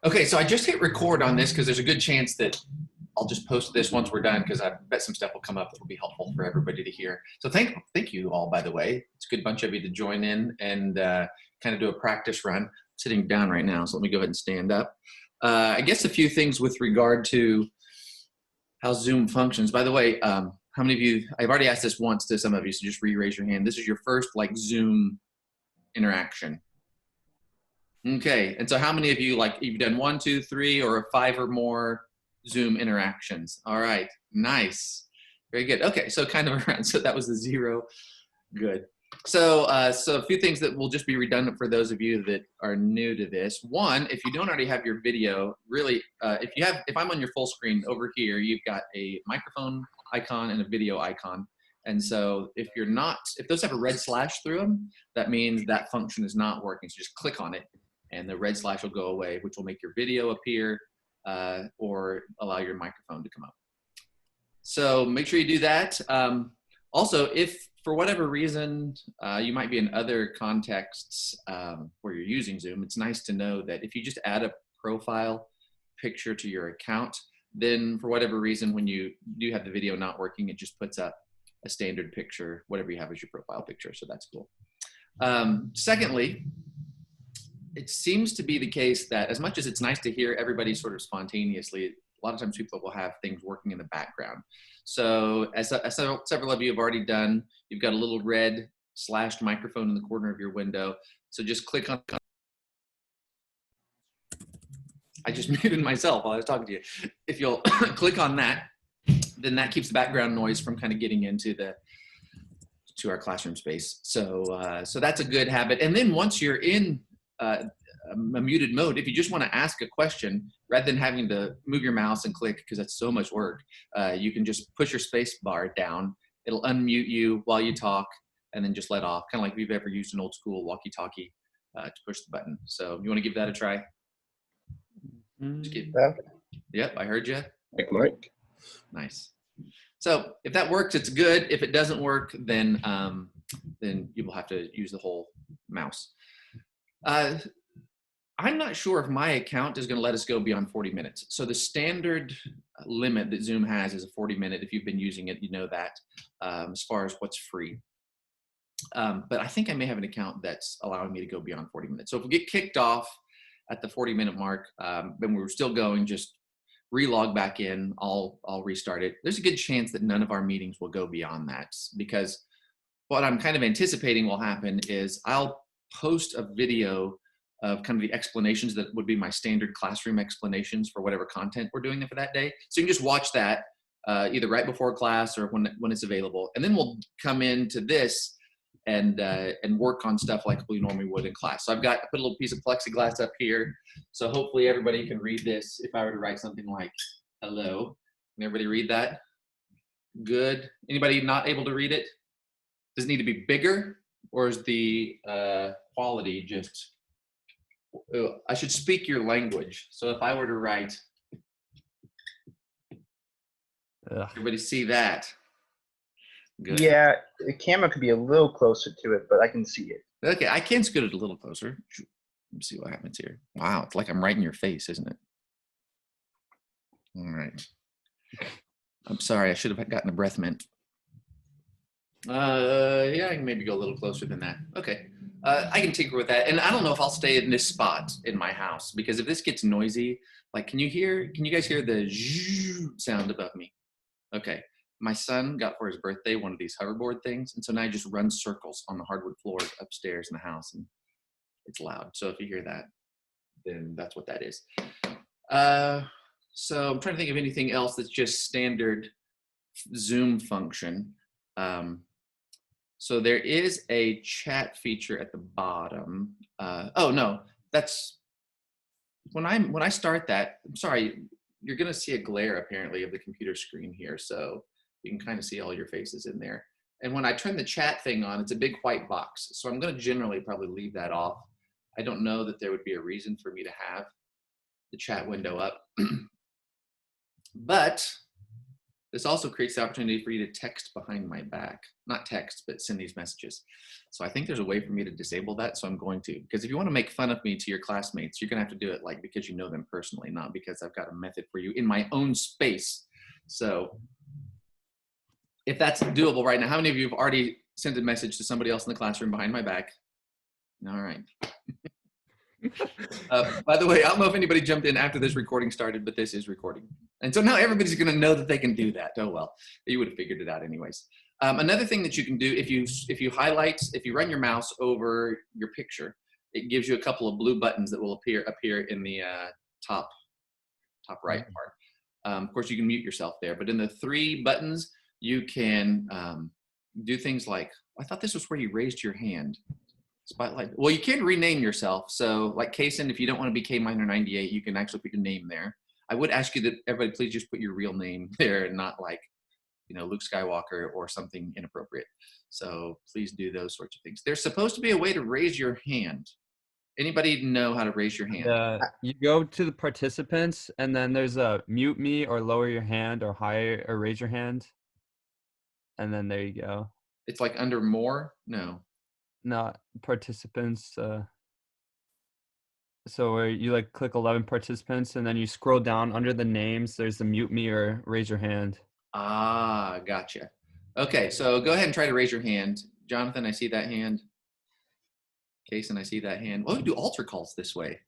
Okay, so I just hit record on this because there's a good chance that I'll just post this once we're done because I bet some stuff will come up that will be helpful for everybody to hear. So thank you all, by the way. It's a good bunch of you to join in and kind of do a practice run. I'm sitting down right now, so let me go ahead and stand up. I guess a few things with regard to how Zoom functions. By the way, how many of you, I've already asked this once to some of you, so just re-raise your hand. This is your first like Zoom interaction. Okay, and so how many of you, like, you've done 1, 2, 3, or 5 or more Zoom interactions? All right, nice, very good. Okay, so kind of around, so that was the 0, good. So, so a few things that will just be redundant for those of you that are new to this. One, if you don't already have your video, really, if I'm on your full screen over here, you've got a microphone icon and a video icon. And so if those have a red slash through them, that means that function is not working. So just click on it and the red slash will go away, which will make your video appear or allow your microphone to come up. So make sure you do that. Also, if for whatever reason you might be in other contexts where you're using Zoom, it's nice to know that if you just add a profile picture to your account, then for whatever reason, when you do have the video not working, it just puts up a standard picture, whatever you have as your profile picture. So that's cool. Secondly, it seems to be the case that as much as it's nice to hear everybody sort of spontaneously, a lot of times people will have things working in the background. So as several of you have already done, you've got a little red slashed microphone in the corner of your window. So just click on, I just muted myself while I was talking to you. If you'll click on that, then that keeps the background noise from kind of getting into to our classroom space. So, so that's a good habit. And then once you're in a muted mode, if you just want to ask a question, rather than having to move your mouse and click, because that's so much work, you can just push your space bar down. It'll unmute you while you talk and then just let off, kind of like if you've ever used an old school walkie-talkie to push the button. So you want to give that a try? Yep, I heard you. Mike. Nice. So if that works, it's good. If it doesn't work, then you will have to use the whole mouse. I'm not sure if my account is going to let us go beyond 40 minutes. So the standard limit that Zoom has is a 40-minute. If you've been using it, you know that as far as what's free. But I think I may have an account that's allowing me to go beyond 40 minutes. So if we get kicked off at the 40-minute mark, then we're still going, just relog back in, I'll restart it. There's a good chance that none of our meetings will go beyond that, because what I'm kind of anticipating will happen is I'll post a video of kind of the explanations that would be my standard classroom explanations for whatever content we're doing for that day. So you can just watch that either right before class or when it's available. And then we'll come into this and work on stuff like we normally would in class. So I put a little piece of plexiglass up here. So hopefully everybody can read this. If I were to write something like hello, can everybody read that? Good. Anybody not able to read it? Does it need to be bigger, or is the quality just, I should speak your language. So if I were to write, everybody see that? Good. Yeah, the camera could be a little closer to it, but I can see it. Okay, I can scoot it a little closer. Let me see what happens here. Wow, it's like I'm right in your face, isn't it? All right. I'm sorry, I should have gotten a breath mint. Yeah, I can maybe go a little closer than that. Okay, I can tinker with that. And I don't know if I'll stay in this spot in my house, because if this gets noisy, like, can you guys hear the sound above me? Okay, my son got for his birthday one of these hoverboard things, and so now I just run circles on the hardwood floor upstairs in the house, and it's loud. So if you hear that, then that's what that is. So I'm trying to think of anything else that's just standard Zoom function. So there is a chat feature at the bottom. Oh no, that's when I start that. I'm sorry, you're gonna see a glare apparently of the computer screen here, so you can kind of see all your faces in there. And when I turn the chat thing on, it's a big white box. So I'm gonna generally probably leave that off. I don't know that there would be a reason for me to have the chat window up. But This also creates the opportunity for you to text behind my back. Not text, but send these messages. So I think there's a way for me to disable that, so I'm going to. Because if you want to make fun of me to your classmates, you're going to have to do it like because you know them personally, not because I've got a method for you in my own space. So if that's doable right now, how many of you have already sent a message to somebody else in the classroom behind my back? All right. By the way, I don't know if anybody jumped in after this recording started, but this is recording. And so now everybody's going to know that they can do that. Oh, well, you would have figured it out anyways. Another thing that you can do, if you run your mouse over your picture, it gives you a couple of blue buttons that will appear in the top right part. Of course, you can mute yourself there, but in the 3 buttons, you can do things like, I thought this was where you raised your hand. Spotlight. Well, you can rename yourself. So like Kaysen, if you don't want to be K-Miner98, you can actually put your name there. I would ask you that everybody please just put your real name there and not like, Luke Skywalker or something inappropriate. So please do those sorts of things. There's supposed to be a way to raise your hand. Anybody know how to raise your hand? You go to the participants and then there's a mute me or lower your hand or higher or raise your hand. And then there you go. It's like under more? No. Not participants. So where you like click 11 participants and then you scroll down under the names, there's the mute me or raise your hand. Ah, gotcha. Okay, so go ahead and try to raise your hand. Jonathan, I see that hand. Kaysen, I see that hand. Oh, we do altar calls this way.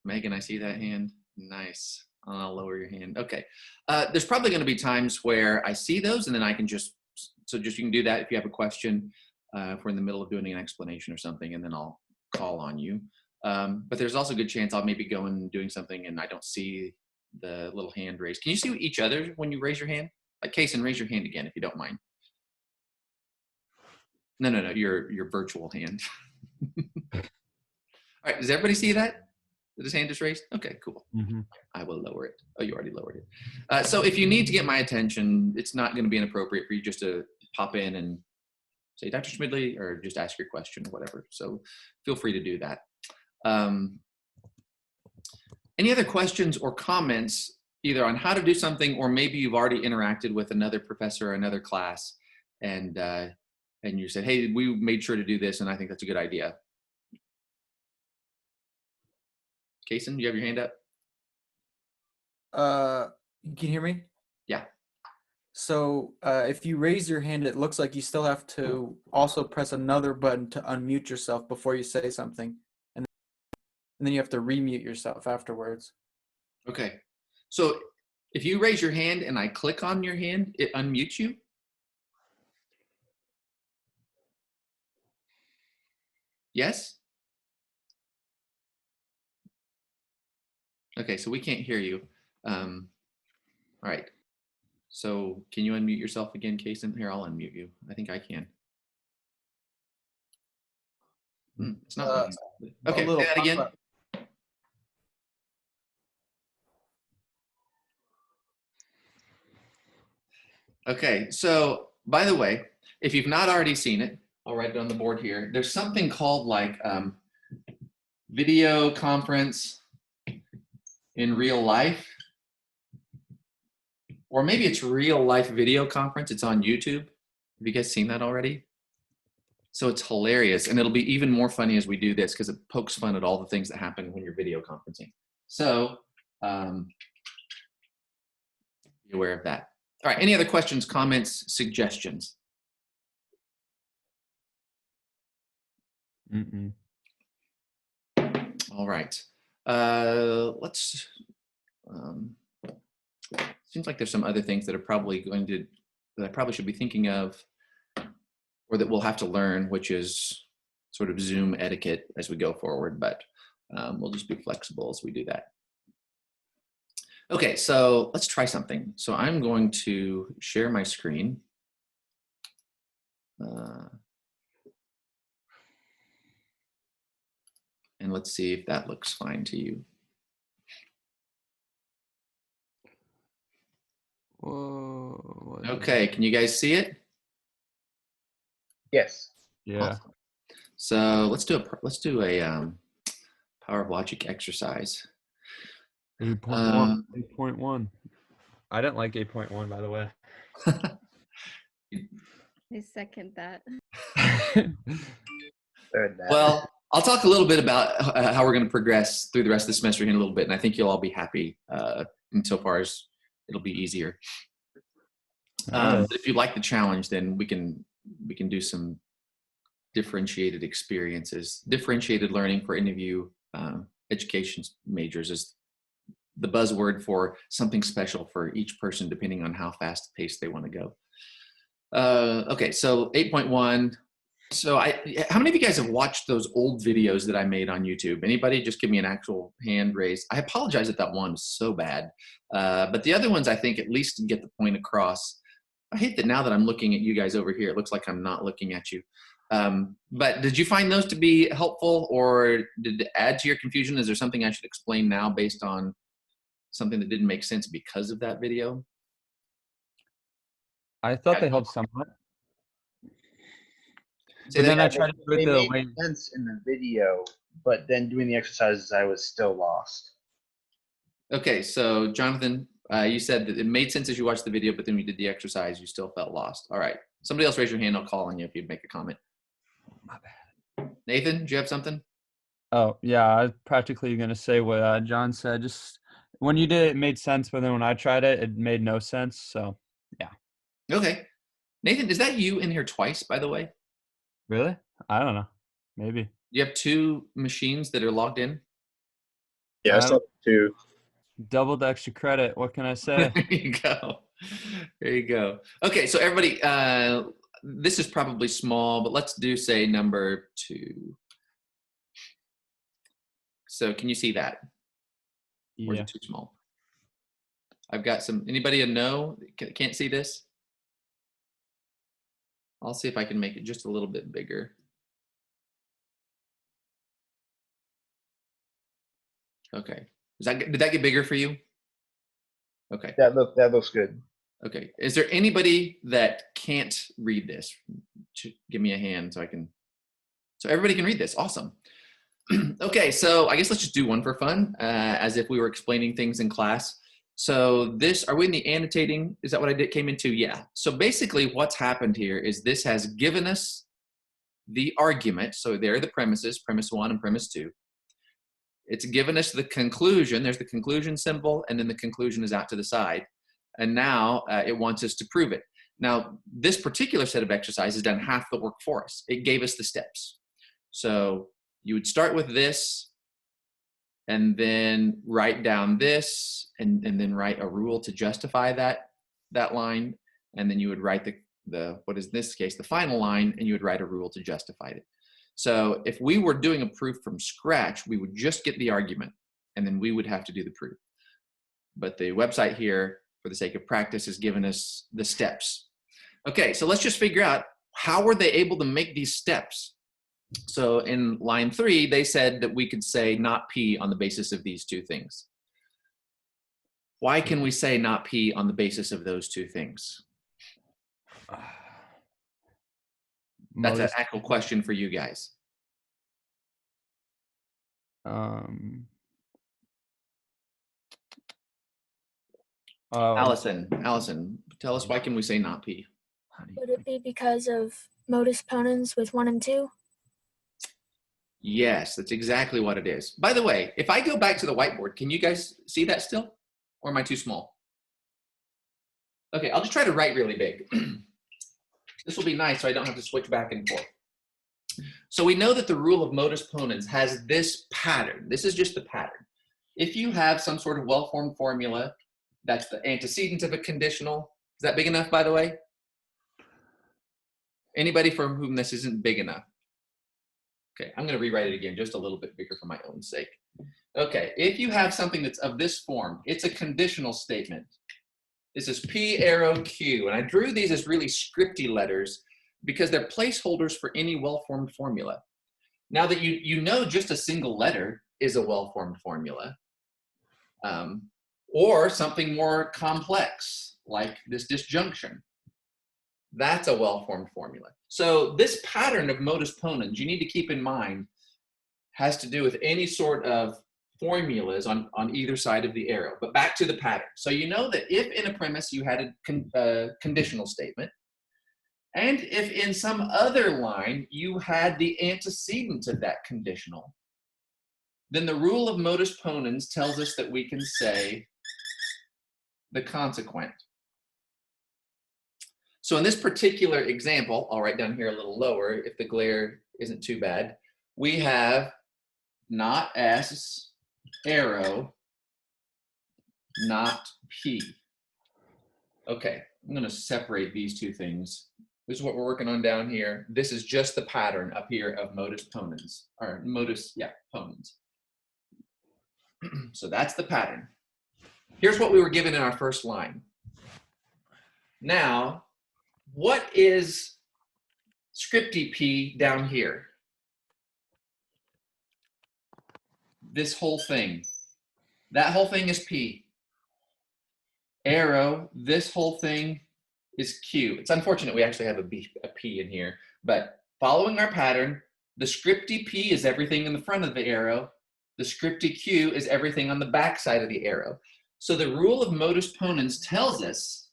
Megan, I see that hand. Nice. I'll lower your hand. Okay. There's probably going to be times where I see those and then I can you can do that if you have a question. If we're in the middle of doing an explanation or something, and then I'll call on you. But there's also a good chance I'll maybe go and doing something and I don't see the little hand raised. Can you see each other when you raise your hand? Like Kaysen, raise your hand again if you don't mind. No, your virtual hand. All right, does everybody see that? That his hand is raised? Okay, cool. Mm-hmm. I will lower it. Oh, you already lowered it. So if you need to get my attention, it's not going to be inappropriate for you just to pop in and say, Dr. Schmidley, or just ask your question or whatever. So feel free to do that. Any other questions or comments either on how to do something, or maybe you've already interacted with another professor or another class and you said, hey, we made sure to do this and I think that's a good idea. Kaysen, you have your hand up? You can hear me? Yeah. So if you raise your hand, it looks like you still have to also press another button to unmute yourself before you say something. And then you have to remute yourself afterwards. Okay. So if you raise your hand and I click on your hand, it unmutes you? Yes? Okay, so we can't hear you. All right. So can you unmute yourself again, Kaysen? Here, I'll unmute you. I think I can. It's not. Okay, say that again. Okay, so by the way, if you've not already seen it, I'll write it on the board here. There's something called like video conference in real life. Or maybe it's real life video conference. It's on YouTube. Have you guys seen that already? So it's hilarious. And it'll be even more funny as we do this because it pokes fun at all the things that happen when you're video conferencing. So be aware of that. All right, any other questions, comments, suggestions? Mm-mm. All right. Let's, seems like there's some other things that are probably that I probably should be thinking of or that we'll have to learn, which is sort of Zoom etiquette as we go forward, but we'll just be flexible as we do that. Okay, so let's try something. So I'm going to share my screen. And let's see if that looks fine to you. Whoa. Okay, can you guys see it? Yes. Yeah. Awesome. So let's do a Power of Logic exercise. 8.1. 8.1. I didn't like 8.1, by the way. I second that. Third that. Well, I'll talk a little bit about how we're going to progress through the rest of the semester in a little bit, and I think you'll all be happy insofar as it'll be easier. Alright. But if you like the challenge, then we can do some differentiated experiences. Differentiated learning for any of you education majors is the buzzword for something special for each person, depending on how fast paced they want to go. Okay, so 8.1. So how many of you guys have watched those old videos that I made on YouTube? Anybody? Just give me an actual hand raised. I apologize that that one was so bad. But the other ones, I think, at least get the point across. I hate that now that I'm looking at you guys over here, it looks like I'm not looking at you. But did you find those to be helpful, or did it add to your confusion? Is there something I should explain now based on something that didn't make sense because of that video? I thought they helped somewhat. Say But then that I again. tried to do They it the made way. sense in the video, but then doing the exercises, I was still lost. Okay, so Jonathan, you said that it made sense as you watched the video, but then we did the exercise, you still felt lost. All right. Somebody else raise your hand. I'll call on you if you'd make a comment. My bad. Nathan, do you have something? Oh yeah, I was practically gonna say what John said. Just when you did it, it made sense, but then when I tried it, it made no sense. So Okay. Nathan, is that you in here twice, by the way? really, I don't know. Maybe. You have two machines that are logged in? Yeah, I I saw don't- two. Double the extra credit. What can I say? There you go. There you go. Okay, so everybody, this is probably small, but let's do, say, number 2. So can you see that? Or is Yeah. it too small? I've got some, anybody a no? Can't see this? I'll see if I can make it just a little bit bigger. Okay. Did that get bigger for you? Okay. That looks good. Okay. Is there anybody that can't read this? Give me a hand so everybody can read this. Awesome. Okay. So I guess let's just do one for fun, as if we were explaining things in class. So are we in the annotating? Is that what I came into? Yeah. So basically what's happened here is this has given us the argument. So there are the premises, premise 1 and premise 2. It's given us the conclusion. There's the conclusion symbol, and then the conclusion is out to the side. And now it wants us to prove it. Now, this particular set of exercises done half the work for us. It gave us the steps. So you would start with this, and then write down this, and then write a rule to justify that line. And then you would write the what is in this case, the final line, and you would write a rule to justify it. So if we were doing a proof from scratch, we would just get the argument, and then we would have to do the proof. But the website here, for the sake of practice, has given us the steps. Okay, so let's just figure out, how were they able to make these steps? So in line 3, they said that we could say not P on the basis of these two things. Why can we say not P on the basis of those two things? That's an Modus- actual question for you guys. Allison, tell us, why can we say not P? Would it be because of modus ponens with 1 and 2? Yes, that's exactly what it is. By the way, if I go back to the whiteboard, can you guys see that still? Or am I too small? Okay, I'll just try to write really big. This will be nice so I don't have to switch back and forth. So we know that the rule of modus ponens has this pattern. This is just the pattern. If you have some sort of well-formed formula, that's the antecedent of a conditional. Is that big enough, by the way? Anybody for whom this isn't big enough? Okay, I'm going to rewrite it again just a little bit bigger for my own sake. Okay, if you have something that's of this form, it's a conditional statement. This is P arrow Q, and I drew these as really scripty letters because they're placeholders for any well-formed formula. Now that you know just a single letter is a well-formed formula, or something more complex like this disjunction, that's a well-formed formula. So this pattern of modus ponens, you need to keep in mind, has to do with any sort of formulas on either side of the arrow. But back to the pattern. So you know that if in a premise you had a conditional statement, and if in some other line you had the antecedent of that conditional, then the rule of modus ponens tells us that we can say the consequent. So in this particular example, I'll write down here a little lower if the glare isn't too bad, we have not S, arrow, not P. Okay, I'm going to separate these two things. This is what we're working on down here. This is just the pattern up here of modus ponens, or modus, yeah, ponens. So that's the pattern. Here's what we were given in our first line. Now, what is scripty P down here? This whole thing. That whole thing is P. Arrow, this whole thing is Q. It's unfortunate we actually have a P in here, but following our pattern, the scripty P is everything in the front of the arrow. The scripty Q is everything on the back side of the arrow. So the rule of modus ponens tells us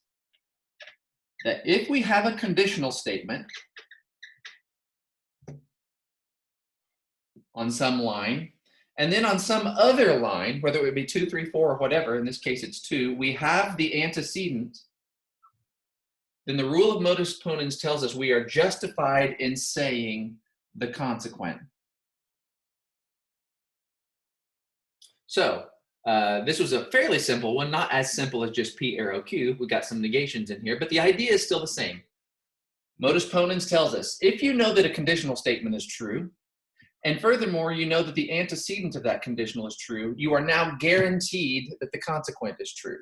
that if we have a conditional statement on some line, and then on some other line, whether it would be 2, 3, 4, or whatever, in this case it's 2, we have the antecedent, then the rule of modus ponens tells us we are justified in saying the consequent. So this was a fairly simple one, not as simple as just P arrow Q. We got some negations in here, but the idea is still the same. Modus ponens tells us if you know that a conditional statement is true, and furthermore, you know that the antecedent of that conditional is true, you are now guaranteed that the consequent is true.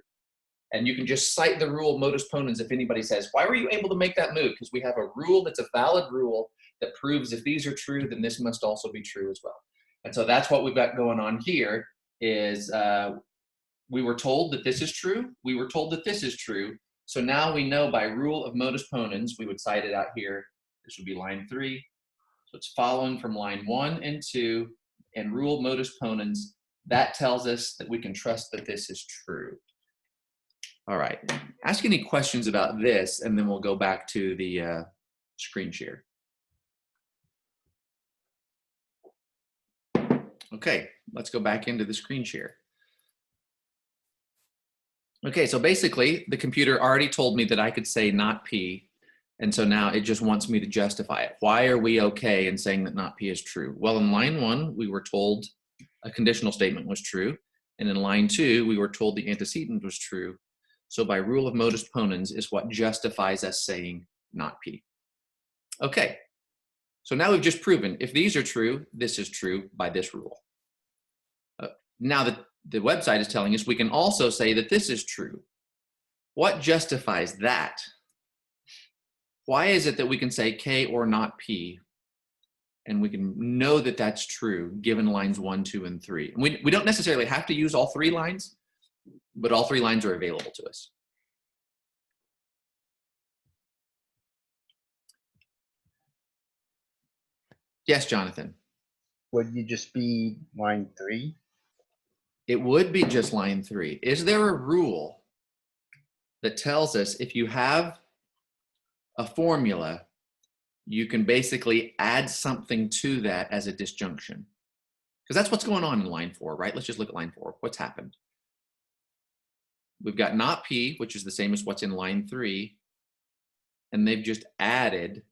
And you can just cite the rule modus ponens if anybody says, why were you able to make that move? Because we have a rule that's a valid rule that proves if these are true, then this must also be true as well. And so that's what we've got going on here is we were told that this is true. We were told that this is true. So now we know by rule of modus ponens, we would cite it out here. This would be line 3. So it's following from line 1 and 2, and rule modus ponens, that tells us that we can trust that this is true. All right, ask any questions about this, and then we'll go back to the screen share. Okay, let's go back into the screen share. Okay, so basically, the computer already told me that I could say not P, and so now it just wants me to justify it. Why are we okay in saying that not P is true? Well, in line 1, we were told a conditional statement was true, and in line 2, we were told the antecedent was true. So by rule of modus ponens is what justifies us saying not P. Okay, so now we've just proven if these are true, this is true by this rule. Now that the website is telling us we can also say that this is true. What justifies that? Why is it that we can say K or not P and we can know that that's true given lines 1, 2, and 3? And we don't necessarily have to use all 3 lines, but all 3 lines are available to us. Yes, Jonathan. Would you just be line 3? It would be just line 3. Is there a rule that tells us if you have a formula, you can basically add something to that as a disjunction? Because that's what's going on in line 4, right? Let's just look at line 4. What's happened? We've got not P, which is the same as what's in line 3, and they've just added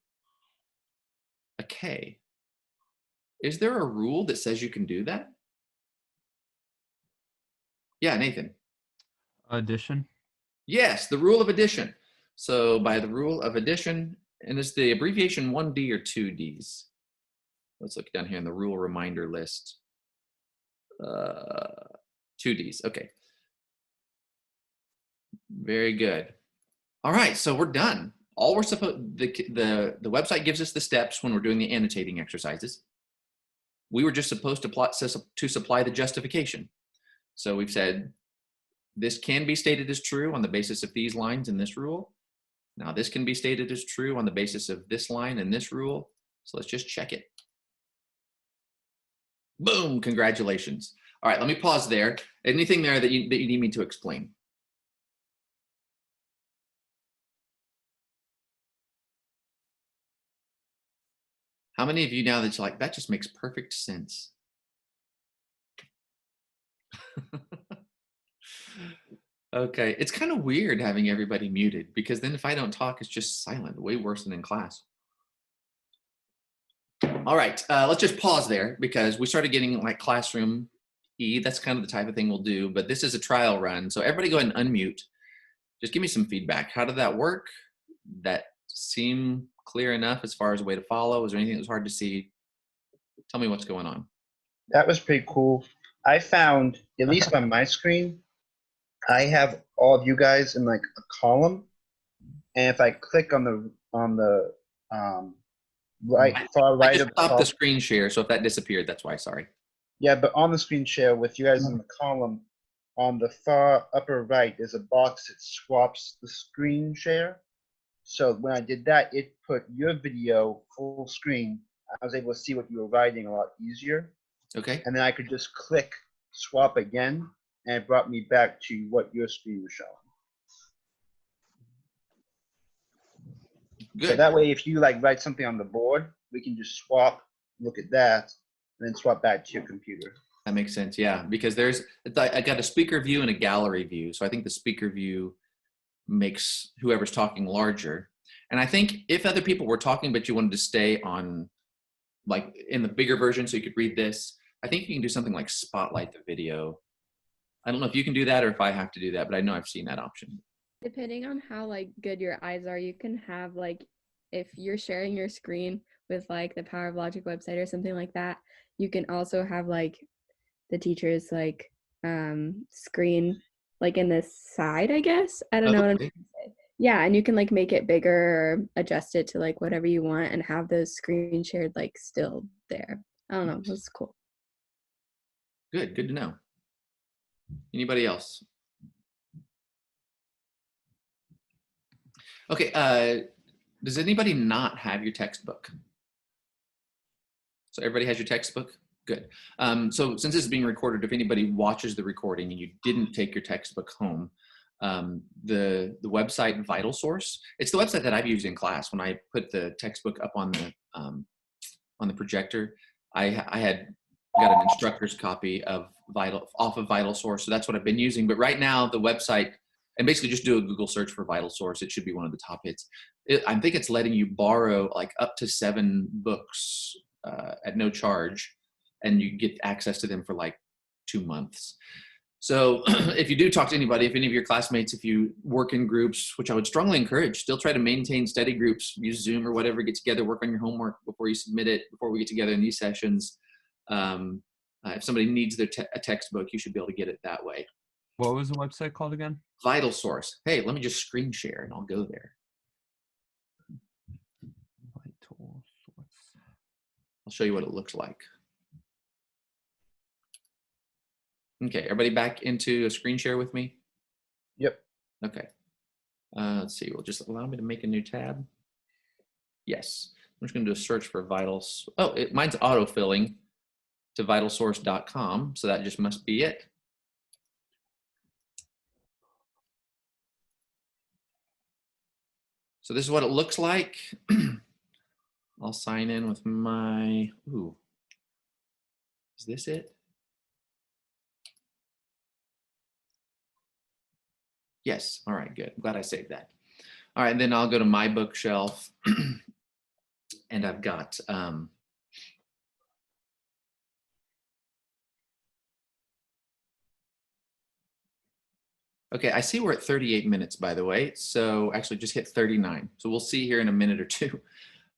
a K. Is there a rule that says you can do that? Yeah, Nathan. Addition. Yes, the rule of addition. So by the rule of addition, and is the abbreviation 1D or 2Ds? Let's look down here in the rule reminder list. 2Ds, okay. Very good. All right, so we're done. All we're supposed, the website gives us the steps when we're doing the annotating exercises. We were just supposed to supply the justification. So we've said, this can be stated as true on the basis of these lines in this rule. Now this can be stated as true on the basis of this line and this rule. So let's just check it. Boom, congratulations. All right, let me pause there. Anything there that you need me to explain? How many of you now that's like, that just makes perfect sense? Okay, it's kind of weird having everybody muted because then if I don't talk, it's just silent, way worse than in class. All right, let's just pause there because we started getting like classroom E. That's kind of the type of thing we'll do, but this is a trial run. So everybody go ahead and unmute. Just give me some feedback. How did that work? That seem clear enough as far as a way to follow? Was there anything that was hard to see? Tell me what's going on. That was pretty cool. I found, at least on my screen, I have all of you guys in like a column, and if I click on the far I right just of the stopped the column, screen share, so if that disappeared, that's why, sorry. yeah, but on the screen share with you guys in the column, on the far upper right, there's a box that swaps the screen share. So when I did that, it put your video full screen. I was able to see what you were writing a lot easier. Okay, And then I could just click swap again, and it brought me back to what your screen was showing. So good. that way, if you like write something on the board, we can just swap, look at that, and then swap back to your computer. That makes sense, yeah, because I got a speaker view and a gallery view. So I think the speaker view makes whoever's talking larger. And I think if other people were talking, but you wanted to stay on like in the bigger version so you could read this, I think you can do something like spotlight the video. I don't know if you can do that or if I have to do that, but I know I've seen that option. Depending on how like good your eyes are, you can have like, if you're sharing your screen with like the Power of Logic website or something like that, you can also have like the teacher's like screen like in the side, I guess. I don't know what I'm Okay. trying to say. Yeah, and you can like make it bigger or adjust it to like whatever you want and have those screen shared like still there. I don't know. That's cool. Good to know. Anybody else? Okay, does anybody not have your textbook? So everybody has your textbook? Good. So since this is being recorded, if anybody watches the recording and you didn't take your textbook home, the website VitalSource, it's the website that I've used in class. When I put the textbook up on the projector, I had got an instructor's copy of off of VitalSource, so that's what I've been using. But right now, the website, and basically just do a Google search for VitalSource. It should be one of the top hits. I think it's letting you borrow like up to 7 books at no charge, and you get access to them for like 2 months. So if you do talk to anybody, if any of your classmates, if you work in groups, which I would strongly encourage, still try to maintain study groups, use Zoom or whatever, get together, work on your homework before you submit it, before we get together in these sessions. If somebody needs a textbook, you should be able to get it that way. What was the website called again? VitalSource. Hey, let me just screen share and I'll go there. VitalSource. I'll show you what it looks like. Okay, everybody back into a screen share with me? Yep. Okay. Let's see, will just allow me to make a new tab? Yes. I'm just gonna do a search for Vitals. Oh, mine's auto-filling to vitalsource.com, so that just must be it. So this is what it looks like. I'll sign in with my, is this it? Yes, all right, good. I'm glad I saved that. All right, and then I'll go to my bookshelf and I've got, okay, I see we're at 38 minutes, by the way. So actually just hit 39. So we'll see here in a minute or two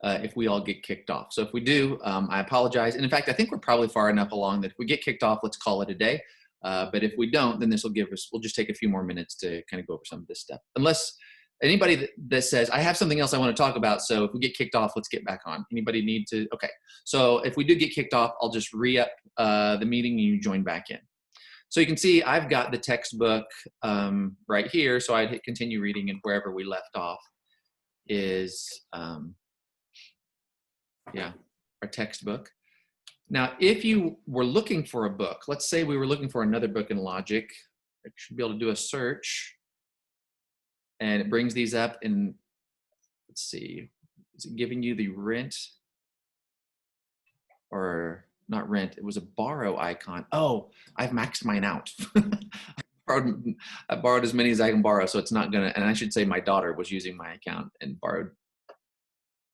if we all get kicked off. So if we do, I apologize. And in fact, I think we're probably far enough along that if we get kicked off, let's call it a day. But if we don't, then this will give us, we'll just take a few more minutes to kind of go over some of this stuff. Unless anybody that says, I have something else I want to talk about. So if we get kicked off, let's get back on. Anybody need to, okay. So if we do get kicked off, I'll just re-up the meeting and you join back in. So you can see I've got the textbook right here. So I'd hit continue reading, and wherever we left off is, yeah, our textbook. Now, if you were looking for a book, let's say we were looking for another book in Logic, I should be able to do a search, and it brings these up. And let's see, is it giving you the rent or not rent? It was a borrow icon. Oh, I've maxed mine out. I borrowed as many as I can borrow, so it's not gonna. And I should say my daughter was using my account and borrowed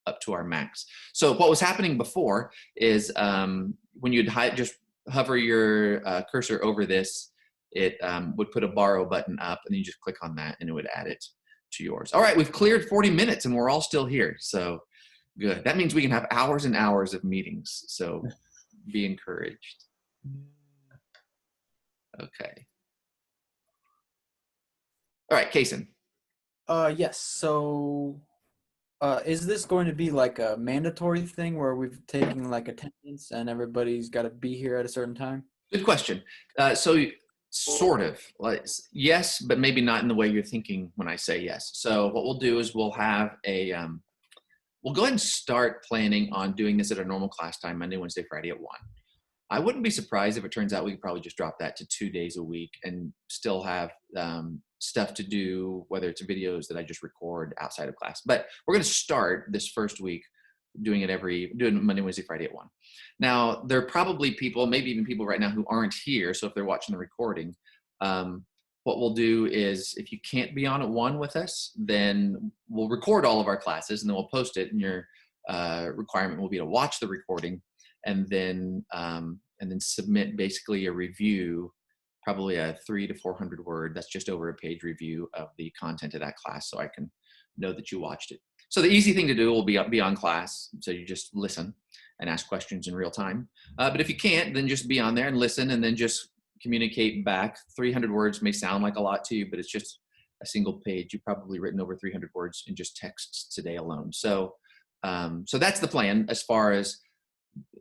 up to our max. So what was happening before is when you'd just hover your cursor over this, it would put a borrow button up, and you just click on that and it would add it to yours. All right, we've cleared 40 minutes and we're all still here. So good. That means we can have hours and hours of meetings. So be encouraged. Okay. All right, Kason. Yes. So, is this going to be like a mandatory thing where we've taken like attendance and everybody's got to be here at a certain time? Good question. So sort of, like, yes, but maybe not in the way you're thinking when I say yes. So what we'll do is we'll have a, we'll go ahead and start planning on doing this at our normal class time, Monday, Wednesday, Friday at 1. I wouldn't be surprised if it turns out we could probably just drop that to 2 days a week and still have stuff to do, whether it's videos that I just record outside of class. But we're going to start this first week doing Monday, Wednesday, Friday at 1. Now, there are probably people, maybe even people right now who aren't here. So if they're watching the recording, what we'll do is if you can't be on at 1 with us, then we'll record all of our classes and then we'll post it, and your requirement will be to watch the recording and then submit basically a review, probably a 300 to 400 word. That's just over a page review of the content of that class, so I can know that you watched it. So the easy thing to do will be on class. So you just listen and ask questions in real time. But if you can't, then just be on there and listen, and then just communicate back. 300 words may sound like a lot to you, but it's just a single page. You've probably written over 300 words in just texts today alone. So, so that's the plan as far as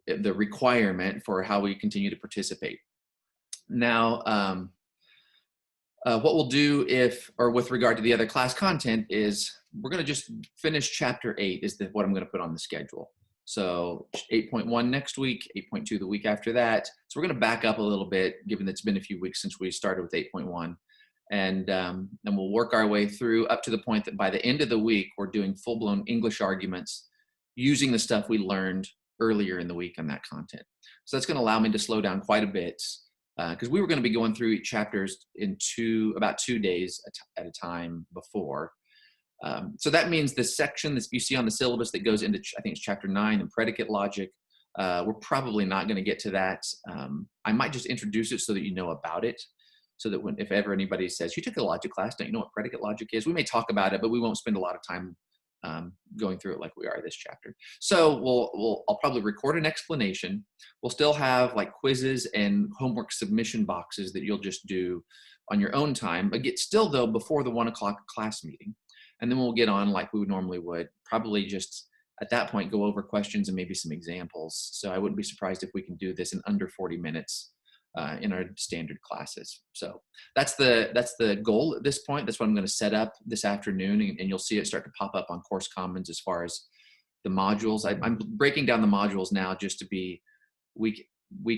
the requirement for how we continue to participate. Now, what we'll do with regard to the other class content is we're going to just finish chapter 8 is what I'm going to put on the schedule. So 8.1 next week, 8.2 the week after that. So we're going to back up a little bit, given that it's been a few weeks since we started with 8.1. And we'll work our way through up to the point that by the end of the week, we're doing full-blown English arguments using the stuff we learned earlier in the week on that content. So that's going to allow me to slow down quite a bit, because we were going to be going through each chapters in about 2 days at a time before. So that means the section that you see on the syllabus that goes into, I think it's chapter 9 and predicate logic, we're probably not going to get to that. I might just introduce it so that you know about it, so that if ever anybody says, you took a logic class, don't you know what predicate logic is? We may talk about it, but we won't spend a lot of time going through it like we are this chapter. So I'll probably record an explanation. We'll still have like quizzes and homework submission boxes that you'll just do on your own time, but still though before the 1 o'clock class meeting. And then we'll get on like we normally would, probably just at that point go over questions and maybe some examples. So I wouldn't be surprised if we can do this in under 40 minutes in our standard classes. So that's the goal at this point. That's what I'm going to set up this afternoon, and you'll see it start to pop up on Course Commons as far as the modules. I'm breaking down the modules now just to be week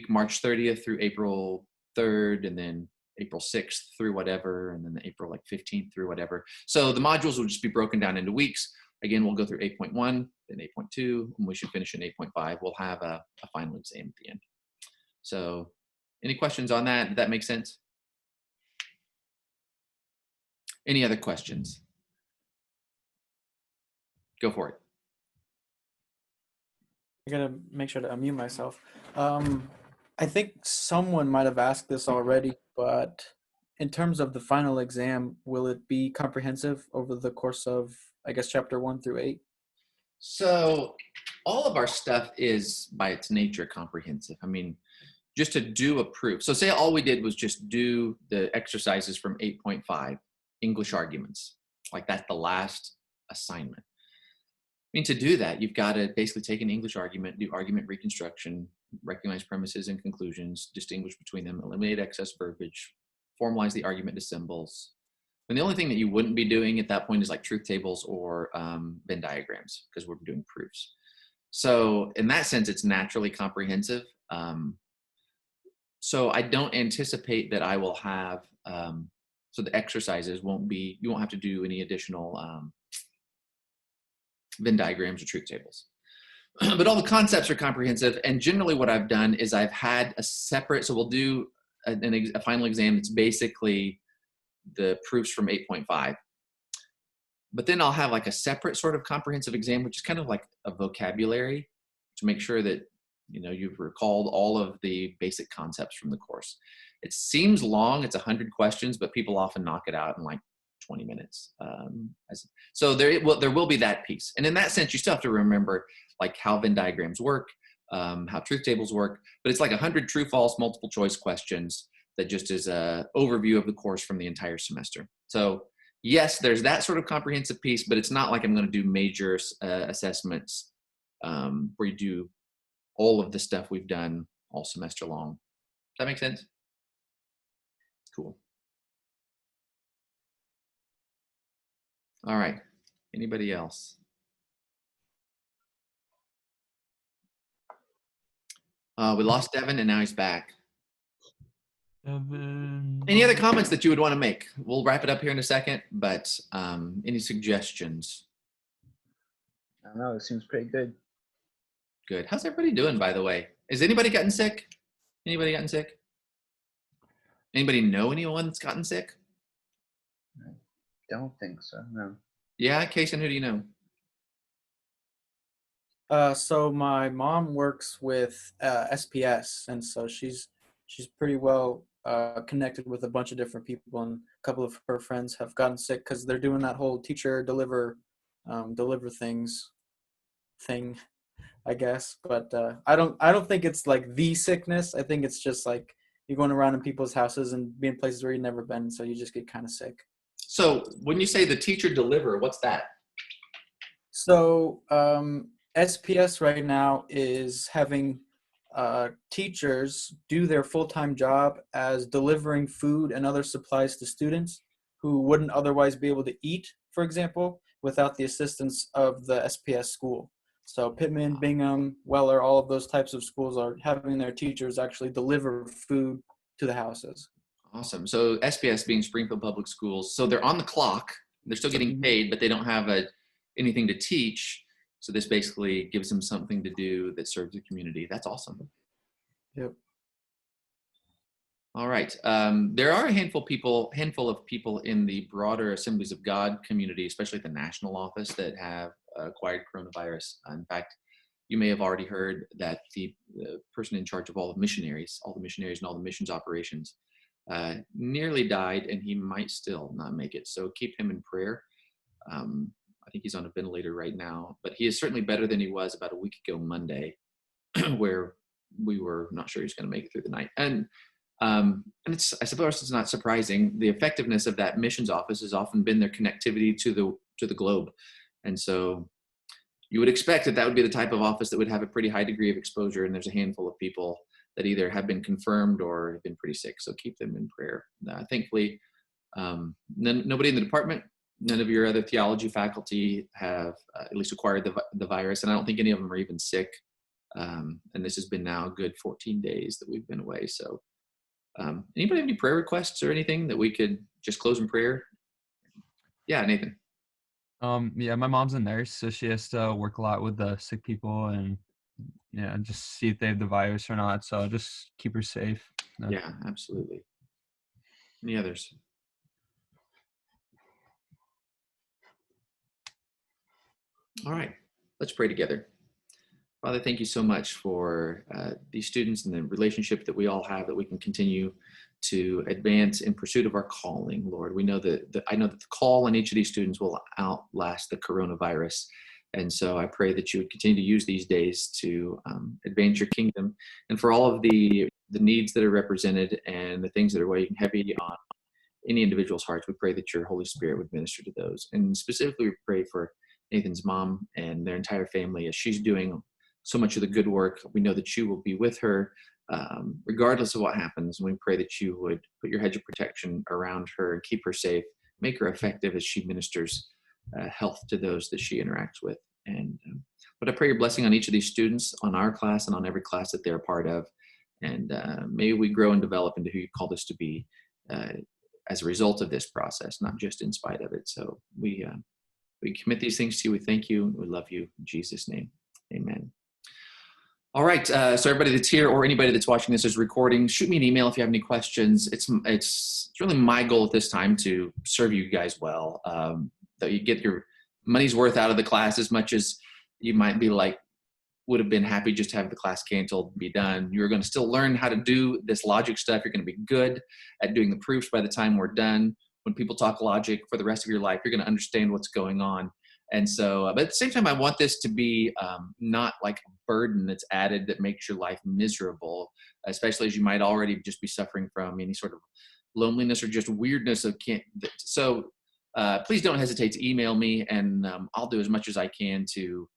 March 30th through April 3rd, and then April 6th through whatever, and then April 15th through whatever. So the modules will just be broken down into weeks. Again, we'll go through 8.1, then 8.2, and we should finish in 8.5. We'll have a final exam at the end. So any questions on that? Did that make sense? Any other questions? Go for it. I gotta make sure to unmute myself. I think someone might have asked this already, but in terms of the final exam, will it be comprehensive over the course of, I guess, chapter 1 through 8? So all of our stuff is by its nature comprehensive. I mean, just to do a proof. So say all we did was just do the exercises from 8.5, English arguments. Like that's the last assignment. I mean, to do that, you've got to basically take an English argument, do argument reconstruction, recognize premises and conclusions, distinguish between them, eliminate excess verbiage, formalize the argument to symbols. And the only thing that you wouldn't be doing at that point is like truth tables or Venn diagrams, because we're doing proofs. So in that sense, it's naturally comprehensive. So I don't anticipate that I will have, so the exercises won't be, you won't have to do any additional Venn diagrams or truth tables. But all the concepts are comprehensive. And generally what I've done is I've had a separate, so we'll do a final exam that's basically the proofs from 8.5. But then I'll have like a separate sort of comprehensive exam, which is kind of like a vocabulary to make sure that, you know, you've recalled all of the basic concepts from the course. It seems long, it's 100 questions, but people often knock it out in like 20 minutes. So there will be that piece. And in that sense, you still have to remember like how Venn diagrams work, how truth tables work, but it's like 100 true, false, multiple choice questions that just is a overview of the course from the entire semester. So yes, there's that sort of comprehensive piece, but it's not like I'm going to do major assessments where you do all of the stuff we've done all semester long. Does that make sense? Cool. All right. Anybody else? We lost Devin and now he's back. Devin. Any other comments that you would want to make? We'll wrap it up here in a second, but any suggestions? I don't know, it seems pretty good. Good. How's everybody doing, by the way? Has anybody gotten sick? Anybody gotten sick? Anybody know anyone that's gotten sick? Don't think so, no. Yeah, Kason, who do you know? So my mom works with SPS, and so she's pretty well connected with a bunch of different people, and a couple of her friends have gotten sick because they're doing that whole teacher deliver things thing, I guess. But I don't think it's like the sickness. I think it's just like you're going around in people's houses and being places where you've never been, so you just get kind of sick. So when you say the teacher deliver, what's that? So SPS right now is having teachers do their full-time job as delivering food and other supplies to students who wouldn't otherwise be able to eat, for example, without the assistance of the SPS school. So Pittman, Bingham, Weller, all of those types of schools are having their teachers actually deliver food to the houses. Awesome. So SPS being Springfield Public Schools, so they're on the clock. They're still getting paid, but they don't have anything to teach. So this basically gives them something to do that serves the community. That's awesome. Yep. All right. There are a handful of people in the broader Assemblies of God community, especially at the national office, that have acquired coronavirus. In fact, you may have already heard that the person in charge of all the missionaries and all the missions operations nearly died, and he might still not make it. So keep him in prayer. I think he's on a ventilator right now, but he is certainly better than he was about a week ago Monday, where we were not sure he's going to make it through the night. And I suppose it's not surprising. The effectiveness of that missions office has often been their connectivity to the globe. And so you would expect that would be the type of office that would have a pretty high degree of exposure. And there's a handful of people that either have been confirmed or have been pretty sick. So keep them in prayer. Thankfully, nobody in the department, none of your other theology faculty have at least acquired the virus. And I don't think any of them are even sick. And this has been now a good 14 days that we've been away. So anybody have any prayer requests or anything that we could just close in prayer? Yeah, Nathan. Yeah, my mom's a nurse, so she has to work a lot with the sick people and just see if they have the virus or not. So just keep her safe. Yeah, absolutely. Any others? All right, let's pray together. Father, thank you so much for these students and the relationship that we all have, that we can continue to advance in pursuit of our calling, Lord. We know I know that the call on each of these students will outlast the coronavirus. And so I pray that you would continue to use these days to advance your kingdom. And for all of the needs that are represented and the things that are weighing heavy on any individual's hearts, we pray that your Holy Spirit would minister to those. And specifically, we pray for Nathan's mom and their entire family as she's doing so much of the good work. We know that you will be with her regardless of what happens. And we pray that you would put your hedge of protection around her and keep her safe, make her effective as she ministers health to those that she interacts with. And but I pray your blessing on each of these students, on our class, and on every class that they're a part of, And maybe we grow and develop into who you called us to be as a result of this process, not just in spite of it. So we commit these things to you. We thank you. We love you. In Jesus' name, amen. All right. So everybody that's here or anybody that's watching this as recording, shoot me an email if you have any questions. It's really my goal at this time to serve you guys well, that you get your money's worth out of the class as much as you might be like, would have been happy just to have the class canceled and be done. You're going to still learn how to do this logic stuff. You're going to be good at doing the proofs by the time we're done. When people talk logic for the rest of your life, you're going to understand what's going on. And so, but at the same time, I want this to be not like a burden that's added that makes your life miserable, especially as you might already just be suffering from any sort of loneliness or just weirdness of can't. So please don't hesitate to email me, and I'll do as much as I can to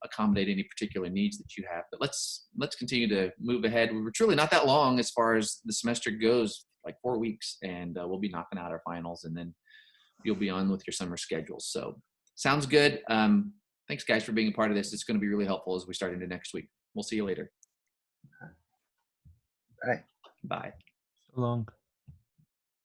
accommodate any particular needs that you have. But let's continue to move ahead. We were truly not that long as far as the semester goes, like 4 weeks, and we'll be knocking out our finals, and then you'll be on with your summer schedules. So sounds good. Thanks guys for being a part of this. It's going to be really helpful as we start into next week. We'll see you later. Bye. Bye. So long.